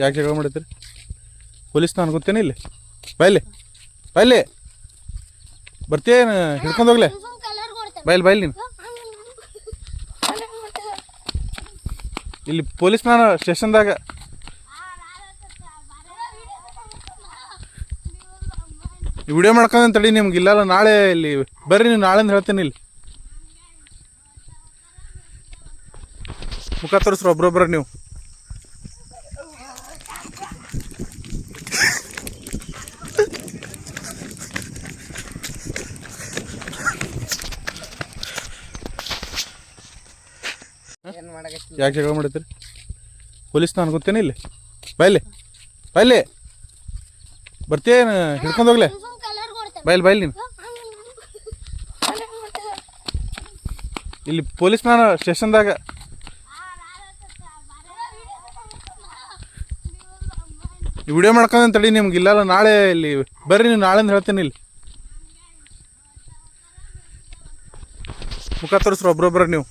ಯಾಕೆ ಜಗಳ ಮಾಡಿದ್ರಿ? ಪೊಲೀಸ್ನ ಅನ್ಕೊತೇನೆ ಇಲ್ಲಿ ಬಾಯ್ಲಿ ಬಾಯ್ಲಿ ಬರ್ತೀಯೇನು ಹಿಡ್ಕೊಂಡು ಹೋಗ್ಲೆ ಬಾಯ್ಲಿ ಬಾಯ್ಲಿ ನೀನು ಇಲ್ಲಿ ಪೊಲೀಸ್ನ ಸ್ಟೇಷನ್ದಾಗ ವಿಡಿಯೋ ಮಾಡ್ಕೊಂಡ್ ತಡಿ ನಿಮ್ಗೆ ಇಲ್ಲಲ್ಲ ನಾಳೆ ಇಲ್ಲಿ ಬರ್ರಿ ನೀವು ನಾಳೆ ಅಂತ ಹೇಳ್ತೇನೆ ಇಲ್ಲಿ ಮುಖ ತೋರಿಸ್ರು ಒಬ್ರೊಬ್ರ ನೀವು ಯಾಕೆ ಜಗಳ ಮಾಡಿದ್ರಿ? ಪೊಲೀಸ್ನ ಅನ್ಕೊತೇನೆ ಇಲ್ಲಿ ಬಾಯ್ಲಿ ಬಾಯ್ಲಿ ಬರ್ತೀಯೇನು ಹಿಡ್ಕೊಂಡು ಹೋಗ್ಲೆ ಬಾಯ್ಲಿ ಬಾಯ್ಲಿ ನೀನು ಇಲ್ಲಿ ಪೊಲೀಸ್ನ ಸ್ಟೇಷನ್ದಾಗ ವಿಡಿಯೋ ಮಾಡ್ಕೊಂಡ್ ತಡಿ ನಿಮ್ಗೆ ಇಲ್ಲಲ್ಲ ನಾಳೆ ಇಲ್ಲಿ ಬರ್ರಿ ನೀವು ನಾಳೆ ಅಂತ ಹೇಳ್ತೇನೆ ಇಲ್ಲಿ ಮುಖ ತೋರಿಸ್ರು ಒಬ್ರೊಬ್ರ ನೀವು